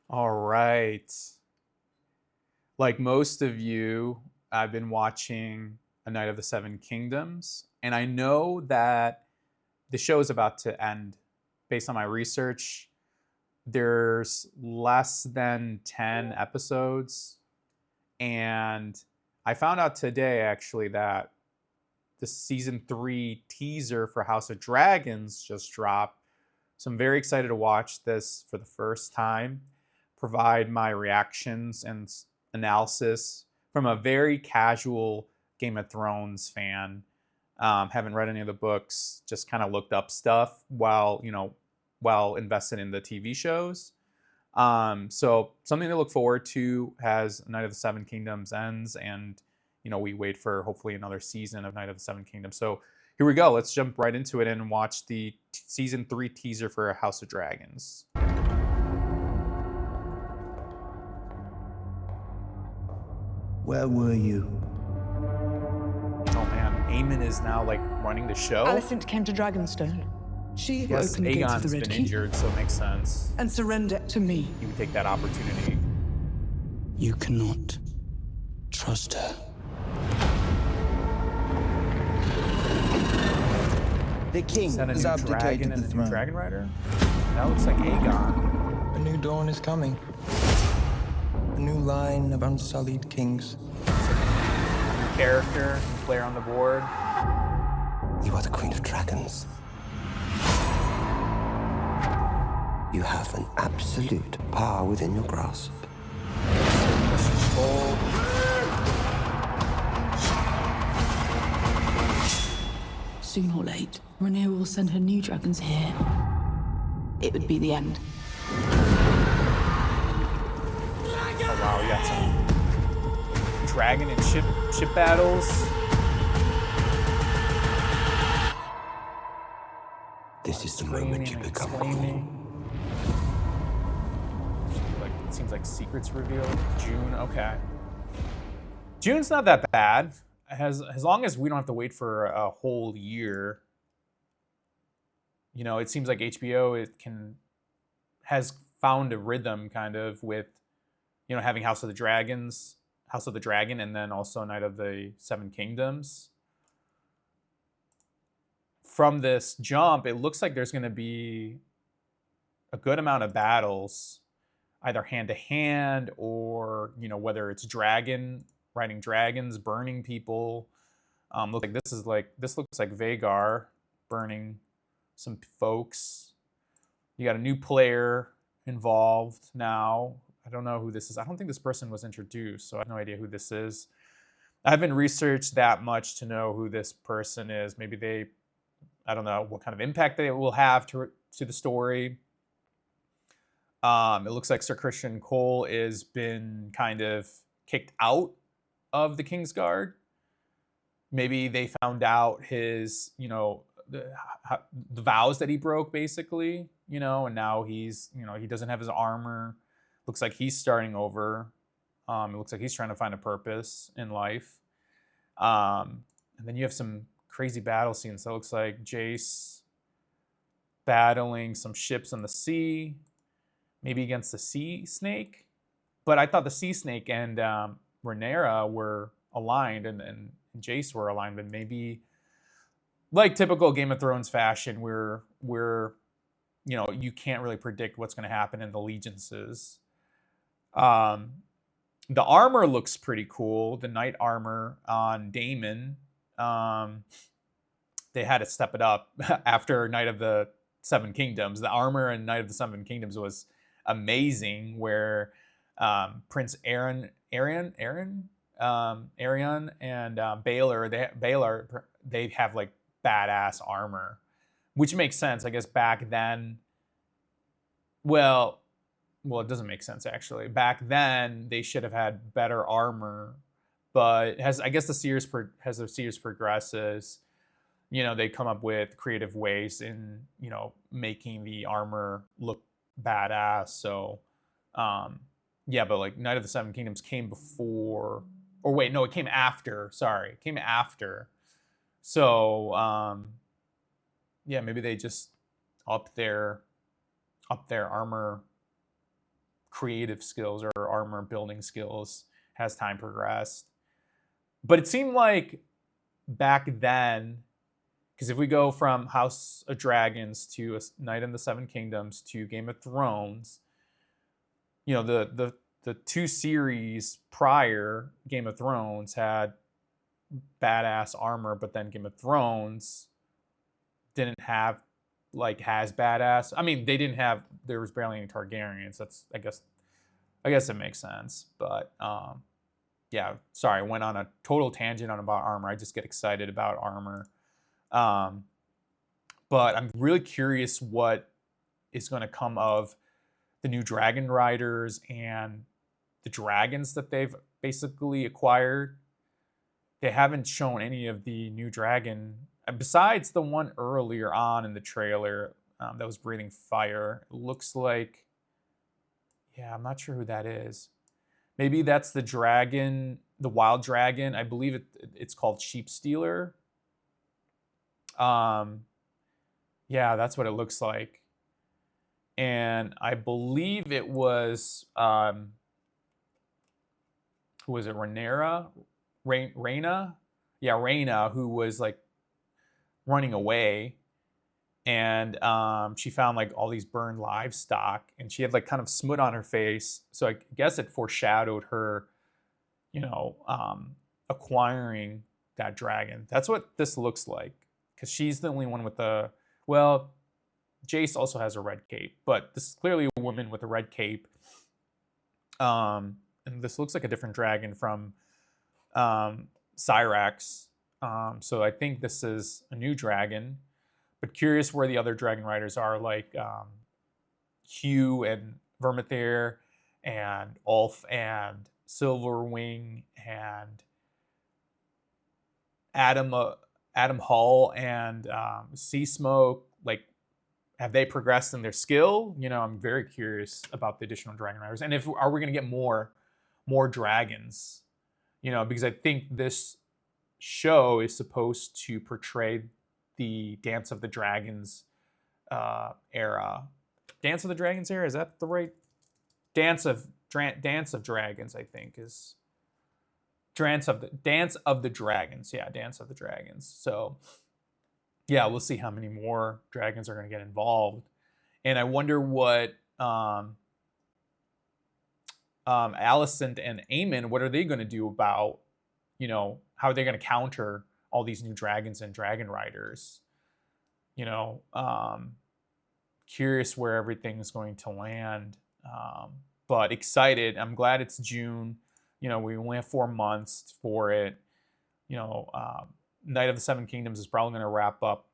All right. Like most of you, I've been watching A Night of the Seven Kingdoms, and I know that the show is about to end. Based on my research, there's less than 10 episodes, and I found out today actually that the season 3 teaser for House of Dragons just dropped. So I'm very excited to watch this for the first time, provide my reactions and analysis from a very casual Game of Thrones fan. Haven't read any of the books, just kind of looked up stuff while invested in the TV shows. So something to look forward to as Night of the Seven Kingdoms ends, and we wait for hopefully another season of Night of the Seven Kingdoms. So here we go. Let's jump right into it and watch the season 3 teaser for House of Dragons. Where were you? Oh man, Aemon is now like running the show. Alicent came to Dragonstone. She who Yes, opened the gates of the Aegon's Red been Keep injured, so it makes sense. and surrendered to me. He would take that opportunity. You cannot trust her. The king Is that a has new abdicated dragon the and a new throne. dragon rider? That looks like Aegon. A new dawn is coming. A new line of unsullied kings. Character, player on the board. You are the Queen of Dragons. You have an absolute power within your grasp. Gold. Soon or late, Rhaenyra will send her new dragons here. It would be the end. Oh wow, we got some dragon and ship battles. This is the moment you Screaming and become exclaiming. Like, it seems like secrets revealed. June, okay. June's not that bad. As long as we don't have to wait for a whole year. It seems like HBO has found a rhythm kind of with, having House of the Dragon, and then also Night of the Seven Kingdoms. From this jump, it looks like there's going to be a good amount of battles, either hand to hand or whether it's riding dragons, burning people. This looks like Vhagar burning some folks. You got a new player involved now. I don't know who this is. I don't think this person was introduced, so I have no idea who this is. I haven't researched that much to know who this person is. Maybe I don't know what kind of impact they will have to the story. It looks like Sir Christian Cole has been kind of kicked out of the Kingsguard. Maybe they found out his, the vows that he broke, basically, and now he's, he doesn't have his armor. Looks like he's starting over. It looks like he's trying to find a purpose in life. And then you have some crazy battle scenes. So it looks like Jace battling some ships on the sea, maybe against the sea snake. But I thought the sea snake and Rhaenyra were aligned, and Jace were aligned, but maybe, like typical Game of Thrones fashion, we're you can't really predict what's going to happen in the allegiances. The armor looks pretty cool. The knight armor on Daemon. They had to step it up after Night of the Seven Kingdoms. The armor in Night of the Seven Kingdoms was amazing, where Prince Arion and Baelor, they have like badass armor, which makes sense, I guess. Back then, well, it doesn't make sense actually. Back then, they should have had better armor, but I guess the series progresses, they come up with creative ways in making the armor look badass. So, yeah, but like Night of the Seven Kingdoms came before, or wait, no, it came after. Sorry, it came after. So, yeah, maybe they just up their armor creative skills or armor building skills as time progressed. But it seemed like back then, because if we go from House of Dragons to A Knight in the Seven Kingdoms to Game of Thrones, you know, the two series prior Game of Thrones had badass armor, but then Game of Thrones didn't have like has badass. I mean, they didn't have. There was barely any Targaryens. That's I guess it makes sense. But yeah, sorry, I went on a total tangent on about armor. I just get excited about armor. But I'm really curious what is going to come of the new Dragon Riders and the dragons that they've basically acquired. They haven't shown any of the new dragon, besides the one earlier on in the trailer that was breathing fire. It looks like, yeah, I'm not sure who that is. Maybe that's the dragon, the wild dragon. I believe it's called Sheep Stealer. Yeah, that's what it looks like. And I believe it was, who was it, Rhaenyra? Rhaena? Yeah, Rhaena, who was like running away. And she found like all these burned livestock, and she had like kind of smut on her face. So I guess it foreshadowed her, you know, acquiring that dragon. That's what this looks like, because she's the only one with the, well, Jace also has a red cape, but this is clearly a woman with a red cape. And this looks like a different dragon from Syrax. So I think this is a new dragon, but curious where the other dragon riders are, like Hugh and Vermithir and Ulf and Silverwing and Adam Hall and Sea Smoke. Like, have they progressed in their skill? You know, I'm very curious about the additional dragon riders, and if are we going to get more dragons? You know, because I think this show is supposed to portray the Dance of the Dragons era. Dance of the Dragons era, is that the right? Dance of Dragons, I think, is Dance of the Dragons. Yeah, Dance of the Dragons. So yeah, we'll see how many more dragons are going to get involved. And I wonder what Alicent and Aemon, what are they going to do about, you know, how are they going to counter all these new dragons and dragon riders? You know, curious where everything's going to land. But excited. I'm glad it's June. You know, we only have 4 months for it. You know, Knight of the Seven Kingdoms is probably going to wrap up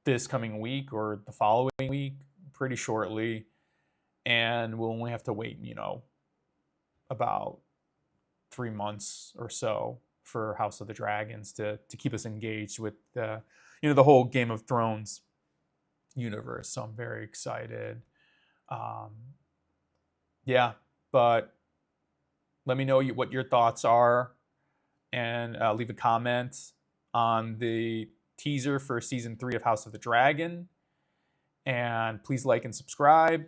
this coming week or the following week pretty shortly. And we'll only have to wait, you know, about 3 months or so for House of the Dragons to keep us engaged with the, you know, the whole Game of Thrones universe. So I'm very excited. Yeah, but let me know what your thoughts are, and leave a comment on the teaser for season 3 of House of the Dragon. And please like and subscribe.